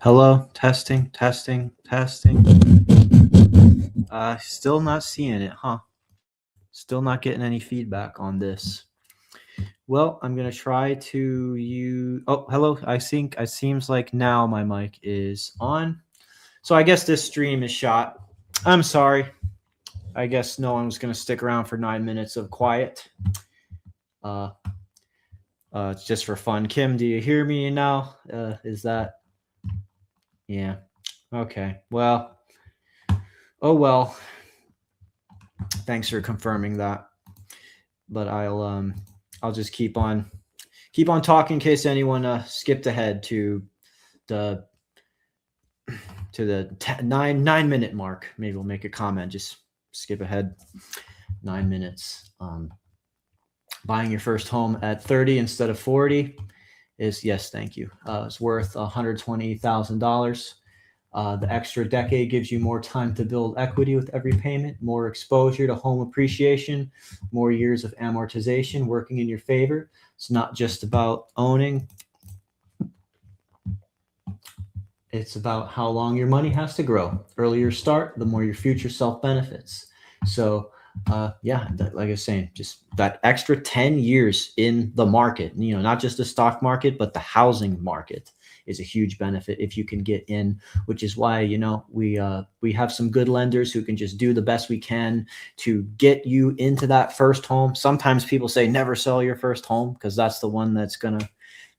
Hello, testing, testing, testing. Still not seeing it, huh? Still not getting any feedback on this. Well, I'm gonna try to use. Oh, hello. I think it seems like now my mic is on. So I guess this stream is shot. I'm sorry. I guess no one's gonna stick around for 9 minutes of quiet. Uh, it's just for fun. Kim, do you hear me now? Is that? Yeah. Okay. Well. Oh well. Thanks for confirming that. But I'll just keep on talking in case anyone skipped ahead to the 9 minute mark. Maybe we'll make a comment. Just skip ahead 9 minutes. Buying your first home at 30 instead of 40 is yes, thank you. It's worth $120,000. The extra decade gives you more time to build equity with every payment, more exposure to home appreciation, more years of amortization working in your favor. It's not just about owning. It's about how long your money has to grow. Earlier start, the more your future self benefits. So, like I was saying, just that extra 10 years in the market, not just the stock market, but the housing market is a huge benefit if you can get in, which is why, we have some good lenders who can just do the best we can to get you into that first home. Sometimes people say never sell your first home because that's the one that's going to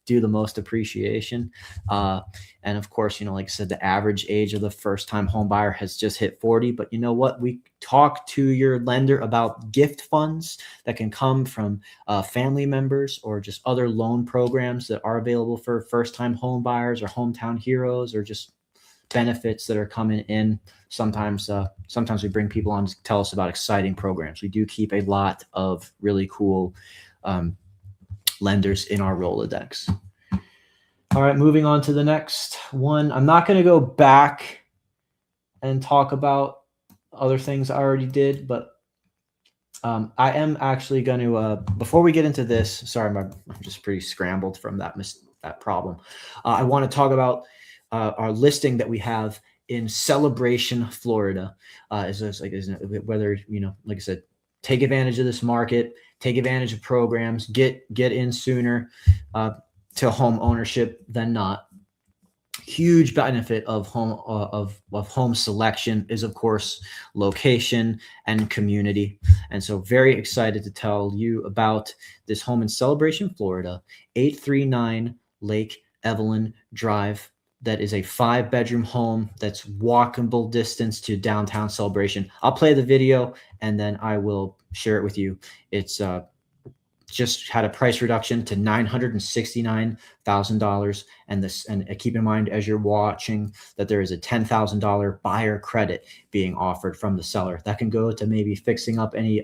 do the most appreciation. And of course, like I said, the average age of the first time home buyer has just hit 40. But you know what? We talk to your lender about gift funds that can come from family members or just other loan programs that are available for first time home buyers or hometown heroes or just benefits that are coming in. Sometimes we bring people on to tell us about exciting programs. We do keep a lot of really cool lenders in our Rolodex. All right, moving on to the next one. I'm not going to go back and talk about other things I already did, but I am actually going to, before we get into this, sorry, I'm just pretty scrambled from that problem. I want to talk about our listing that we have in Celebration, Florida. Whether, like I said, take advantage of this market, take advantage of programs, get in sooner to home ownership than not. Huge benefit of home selection is, of course, location and community. And so very excited to tell you about this home in Celebration, Florida, 839 Lake Evelyn Drive. That is a 5-bedroom home that's walkable distance to downtown Celebration. I'll play the video and then I will share it with you. It's just had a price reduction to $969,000. And keep in mind as you're watching that there is a $10,000 buyer credit being offered from the seller that can go to maybe fixing up any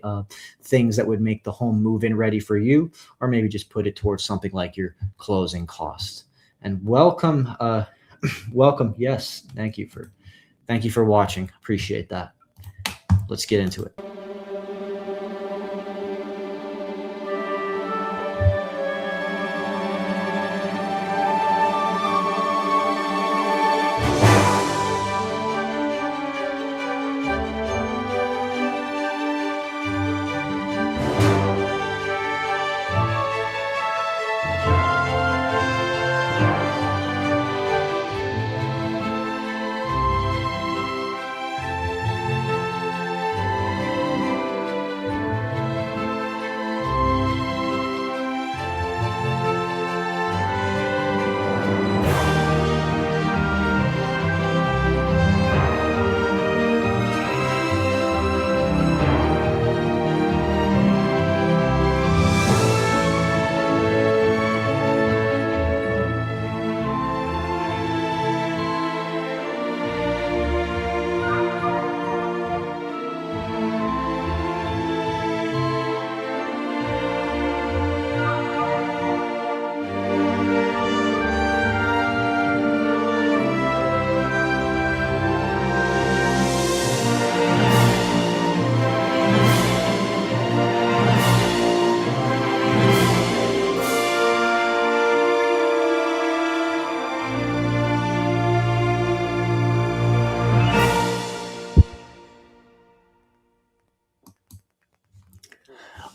things that would make the home move-in ready for you, or maybe just put it towards something like your closing costs. And welcome. Yes, thank you for watching. Appreciate that. Let's get into it.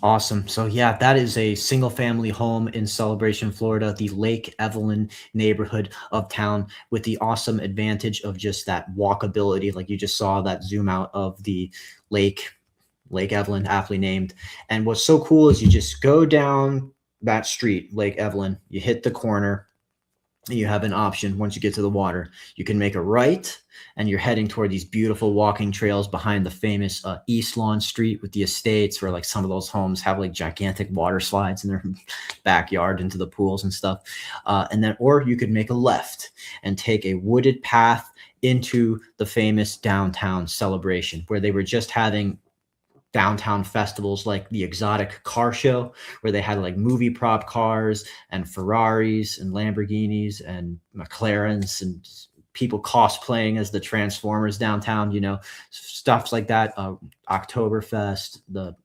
Awesome. So yeah, that is a single family home in Celebration, Florida, the Lake Evelyn neighborhood of town, with the awesome advantage of just that walkability. Like you just saw that zoom out of the lake, Lake Evelyn, aptly named. And what's so cool is you just go down that street, Lake Evelyn, you hit the corner, you have an option. Once you get to the water, you can make a right, and you're heading toward these beautiful walking trails behind the famous East Lawn Street with the estates, where like some of those homes have like gigantic water slides in their backyard into the pools and stuff. And then, or you could make a left and take a wooded path into the famous downtown Celebration, where they were just having downtown festivals like the exotic car show, where they had like movie prop cars and Ferraris and Lamborghinis and McLarens and people cosplaying as the Transformers downtown, stuff like that. Oktoberfest, the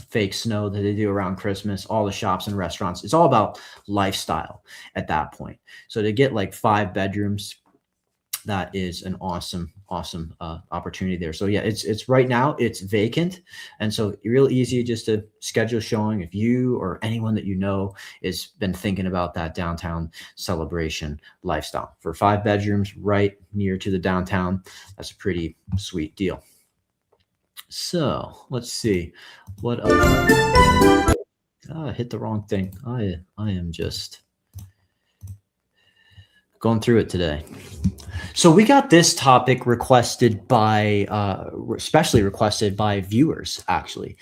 fake snow that they do around Christmas, all the shops and restaurants. It's all about lifestyle at that point. So to get like 5 bedrooms, that is an awesome opportunity there. So yeah, it's right now it's vacant, and so real easy just to schedule showing if you or anyone that you know has been thinking about that downtown Celebration lifestyle. For 5 bedrooms right near to the downtown, that's a pretty sweet deal. So let's see what I hit the wrong thing. I am just going through it today. So we got this topic requested by, especially requested by viewers, actually.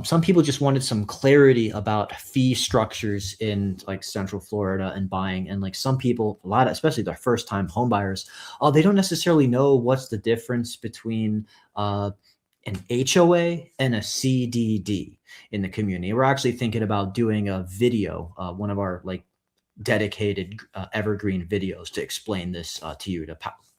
Some people just wanted some clarity about fee structures in like Central Florida and buying. And like some people, a lot, especially the first time home buyers, they don't necessarily know what's the difference between an HOA and a CDD in the community. We're actually thinking about doing a video, one of our like dedicated evergreen videos to explain this to you, to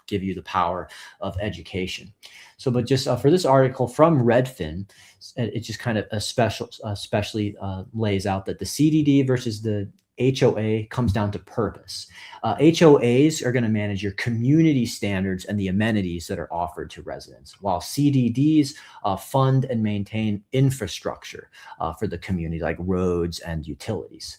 give you the power of education. So, but just for this article from Redfin, it just kind of especially lays out that the CDD versus the HOA comes down to purpose. HOAs are going to manage your community standards and the amenities that are offered to residents, while CDDs fund and maintain infrastructure for the community, like roads and utilities.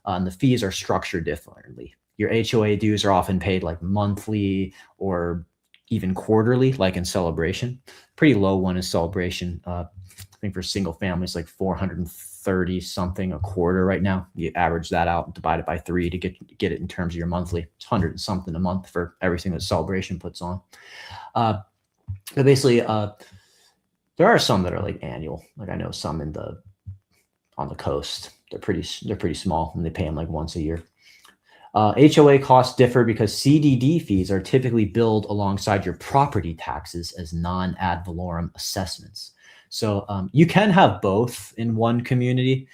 And the fees are structured differently. Your HOA dues are often paid like monthly or even quarterly, like in Celebration. Pretty low one is Celebration. I think for single families, like 430 something a quarter right now. You average that out and divide it by 3 to get it in terms of your monthly. It's 100 and something a month for everything that Celebration puts on. But basically, there are some that are like annual. Like I know some on the coast. They're pretty small, and they pay them like once a year. HOA costs differ because CDD fees are typically billed alongside your property taxes as non-ad valorem assessments. So you can have both in one community.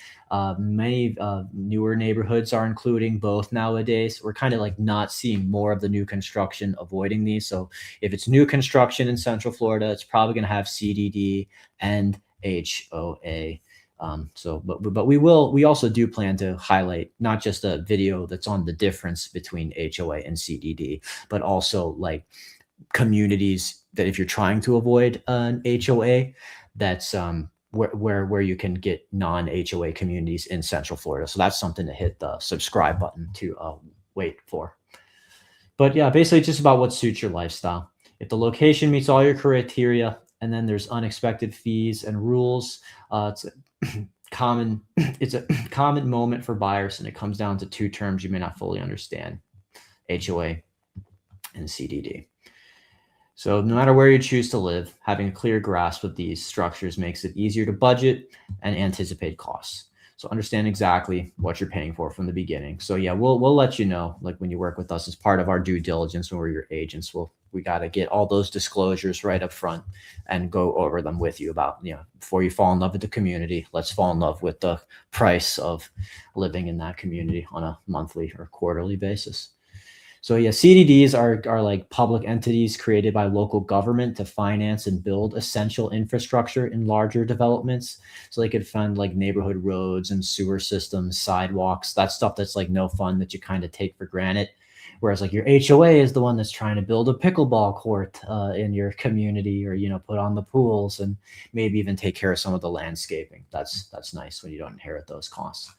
Many newer neighborhoods are including both nowadays. We're kind of like not seeing more of the new construction avoiding these. So if it's new construction in Central Florida, it's probably going to have CDD and HOA. But we also do plan to highlight not just a video that's on the difference between HOA and CDD, but also like communities that if you're trying to avoid an HOA, that's where you can get non-HOA communities in Central Florida. So that's something to hit the subscribe button to wait for. But yeah, basically just about what suits your lifestyle. If the location meets all your criteria, and then there's unexpected fees and rules, it's a common moment for buyers, and it comes down to 2 terms you may not fully understand: HOA and CDD. So no matter where you choose to live, having a clear grasp of these structures makes it easier to budget and anticipate costs. So understand exactly what you're paying for from the beginning. So yeah, we'll let you know, like when you work with us as part of our due diligence when we're your agents, we got to get all those disclosures right up front and go over them with you about, before you fall in love with the community, let's fall in love with the price of living in that community on a monthly or quarterly basis. So yeah, CDDs are like public entities created by local government to finance and build essential infrastructure in larger developments. So they could fund like neighborhood roads and sewer systems, sidewalks, that stuff that's like no fun that you kind of take for granted. Whereas like your HOA is the one that's trying to build a pickleball court in your community, or, you know, put on the pools and maybe even take care of some of the landscaping. That's nice when you don't inherit those costs.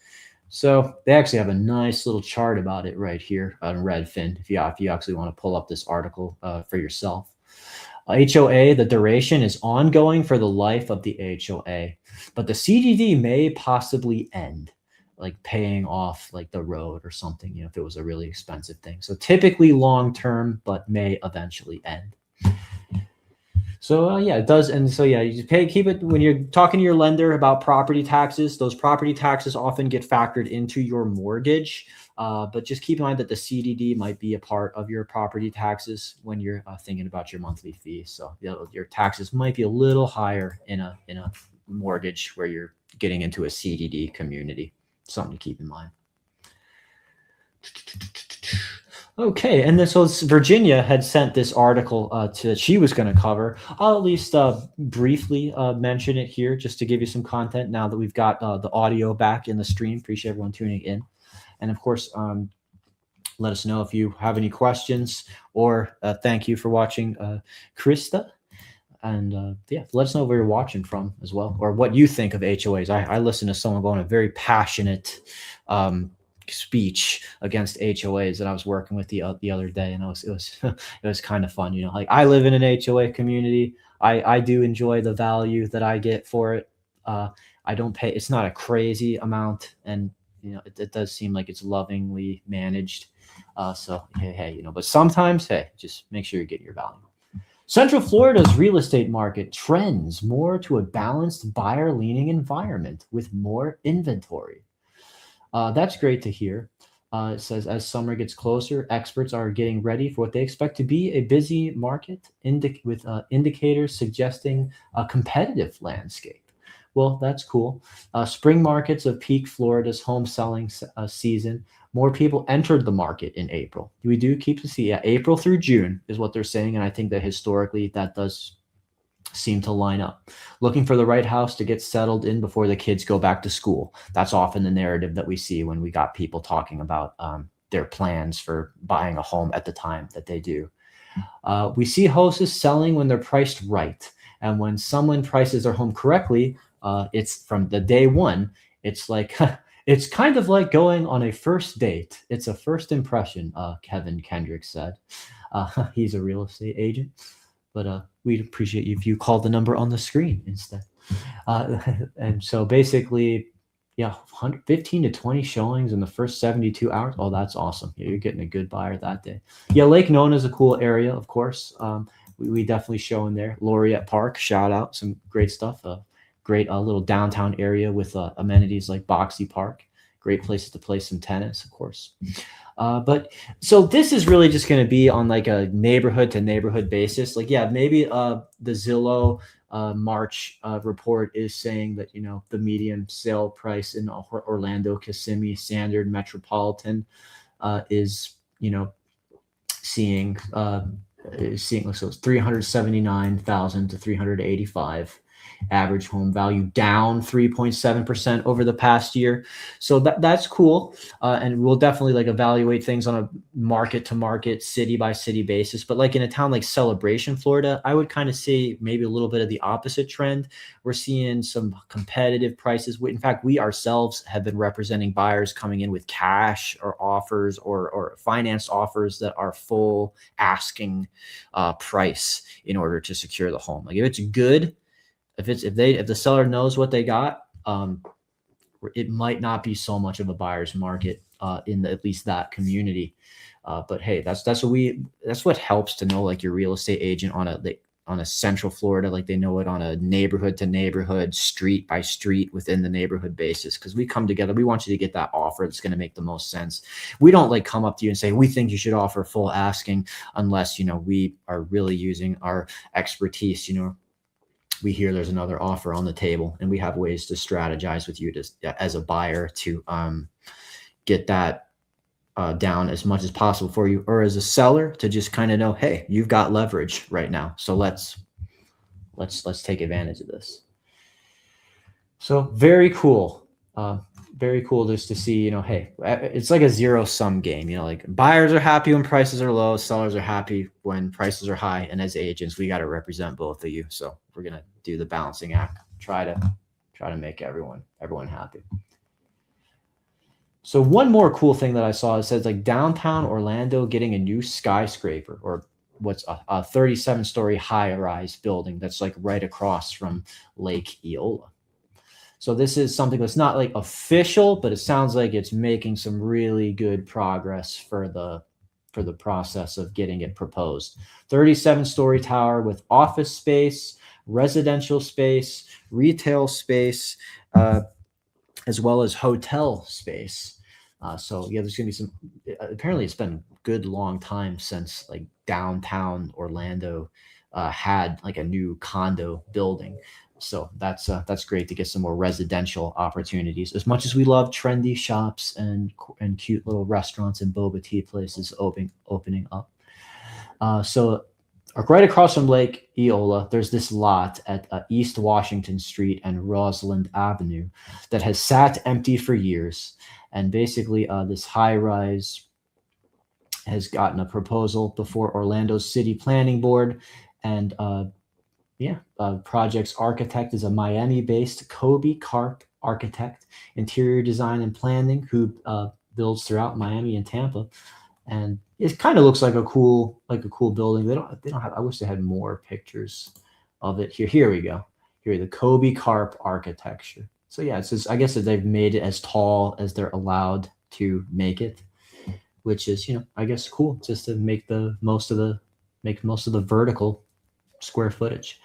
So they actually have a nice little chart about it right here on Redfin. If you actually want to pull up this article for yourself. HOA, the duration is ongoing for the life of the HOA, but the CDD may possibly end, like paying off like the road or something, you know, if it was a really expensive thing. So typically long term, but may eventually end. So yeah, it does. And so yeah, you keep it when you're talking to your lender about property taxes. Those property taxes often get factored into your mortgage, but just keep in mind that the CDD might be a part of your property taxes when you're thinking about your monthly fee. So you know, your taxes might be a little higher in a mortgage where you're getting into a CDD community. Something to keep in mind. Okay, and then so Virginia had sent this article that she was going to cover. I'll at least briefly mention it here just to give you some content now that we've got the audio back in the stream. Appreciate everyone tuning in. And of course, let us know if you have any questions, or thank you for watching, Krista. And yeah, let us know where you're watching from as well, or what you think of HOAs. I listened to someone go on a very passionate speech against HOAs that I was working with the other day, and it was kind of fun. You know, like I live in an HOA community. I do enjoy the value that I get for it. I don't pay. It's not a crazy amount, and you know, it does seem like it's lovingly managed. So hey, you know, but sometimes, hey, just make sure you're getting your value. Central Florida's real estate market trends more to a balanced buyer-leaning environment with more inventory. That's great to hear. It says, as summer gets closer, experts are getting ready for what they expect to be a busy market, with indicators suggesting a competitive landscape. Well, that's cool. Spring markets of peak Florida's home selling season. More people entered the market in April. We do keep to see, April through June is what they're saying, and I think that historically that does seem to line up. Looking for the right house to get settled in before the kids go back to school. That's often the narrative that we see when we got people talking about their plans for buying a home at the time that they do. We see houses selling when they're priced right. And when someone prices their home correctly, it's from the day one, it's like, it's kind of like going on a first date. It's a first impression, Kevin Kendrick said. He's a real estate agent. But we'd appreciate you if you called the number on the screen instead. And so basically, yeah, 15 to 20 showings in the first 72 hours. Oh, that's awesome. Yeah, you're getting a good buyer that day. Yeah, Lake Nona is a cool area, of course. We definitely show in there. Laureate Park, shout out. Some great stuff. Great little downtown area with amenities like Boxy Park. Great places to play some tennis, of course. But so this is really just going to be on like a neighborhood to neighborhood basis. Like, yeah, maybe the Zillow March report is saying that, you know, the median sale price in Orlando, Kissimmee, Standard, Metropolitan is, you know, seeing so it's 379,000 to 385. Average home value down 3.7% over the past year. So that's cool. And we'll definitely like evaluate things on a market to market, city by city basis. But like in a town like Celebration, Florida, I would kind of see maybe a little bit of the opposite trend. We're seeing some competitive prices. In fact, we ourselves have been representing buyers coming in with cash or offers or finance offers that are full asking price in order to secure the home. Like if it's good, if the seller knows what they got, it might not be so much of a buyer's market in at least that community. But hey, that's what helps to know like your real estate agent on a Central Florida, like they know it on a neighborhood to neighborhood, street by street within the neighborhood basis. Because we come together, we want you to get that offer that's going to make the most sense. We don't like come up to you and say we think you should offer full asking unless, you know, we are really using our expertise. You know, we hear there's another offer on the table, and we have ways to strategize with you as a buyer to get that down as much as possible for you, or as a seller to just kind of know, hey, you've got leverage right now, so let's take advantage of this. So very cool. very cool just to see, hey, it's like a zero-sum game. Like buyers are happy when prices are low, sellers are happy when prices are high, and as agents, we got to represent both of you. So we're gonna do the balancing act, try to make everyone happy. So one more cool thing that I saw, it says like downtown Orlando getting a new skyscraper, or what's a 37-story high-rise building that's like right across from Lake Eola. So this is something that's not like official, but it sounds like it's making some really good progress for the process of getting it proposed. 37-story tower with office space, residential space, retail space, as well as hotel space. So yeah, there's gonna be some. Apparently, it's been a good long time since like downtown Orlando had like a new condo building. So that's great to get some more residential opportunities. As much as we love trendy shops and cute little restaurants and boba tea places opening up. So right across from Lake Eola, there's this lot at East Washington Street and Roseland Avenue that has sat empty for years. And basically, this high-rise has gotten a proposal before Orlando's City Planning Board. And project's architect is a Miami-based Kobe Karp architect, interior design and planning, who builds throughout Miami and Tampa. And it kind of looks like a cool building. They don't have. I wish they had more pictures of it here. Here we go. Here, the Kobe Karp architecture. So yeah, it's just, I guess that they've made it as tall as they're allowed to make it, which is, I guess cool, just to make most of the vertical square footage.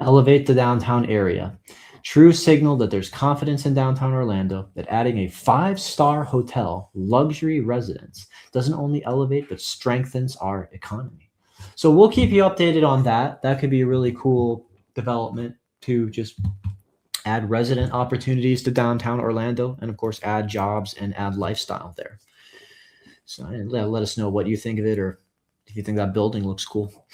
Elevate the downtown area. True signal that there's confidence in downtown Orlando, that adding a 5-star hotel luxury residence doesn't only elevate, but strengthens our economy. So we'll keep you updated on that. That could be a really cool development to just add resident opportunities to downtown Orlando, and of course, add jobs and add lifestyle there. So let us know what you think of it, or if you think that building looks cool.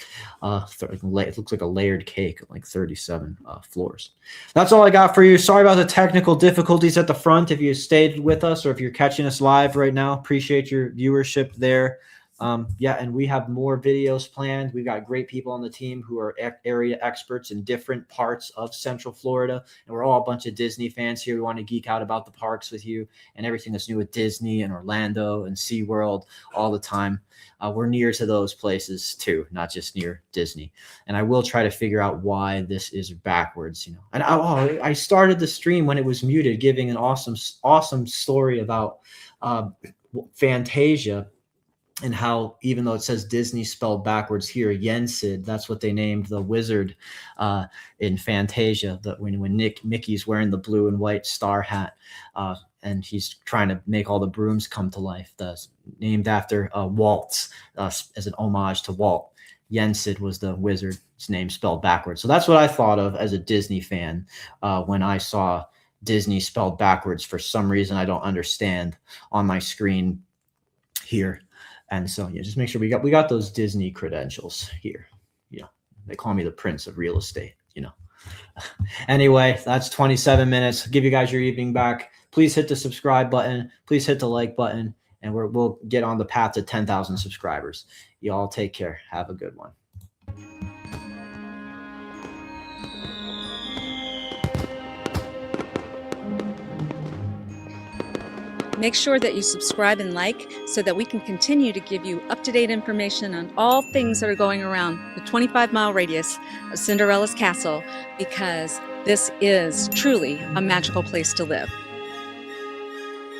It looks like a layered cake, like 37 floors. That's all I got for you. Sorry about the technical difficulties at the front. If you stayed with us, or if you're catching us live right now, appreciate your viewership there. And we have more videos planned. We've got great people on the team who are area experts in different parts of Central Florida. And we're all a bunch of Disney fans here. We want to geek out about the parks with you and everything that's new with Disney and Orlando and SeaWorld all the time. We're near to those places too, not just near Disney. And I will try to figure out why this is backwards, And I started the stream when it was muted, giving an awesome story about Fantasia, and how, even though it says Disney spelled backwards here, Yensid, that's what they named the wizard in Fantasia. That when Mickey's wearing the blue and white star hat, and he's trying to make all the brooms come to life. That's named after Waltz, as an homage to Walt. Yensid was the wizard's name spelled backwards. So that's what I thought of as a Disney fan when I saw Disney spelled backwards for some reason I don't understand on my screen here. And so, just make sure we got those Disney credentials here. They call me the Prince of Real Estate, Anyway, that's 27 minutes. Give you guys your evening back. Please hit the subscribe button. Please hit the like button. And we'll get on the path to 10,000 subscribers. You all take care. Have a good one. Make sure that you subscribe and like so that we can continue to give you up-to-date information on all things that are going around the 25-mile radius of Cinderella's Castle, because this is truly a magical place to live.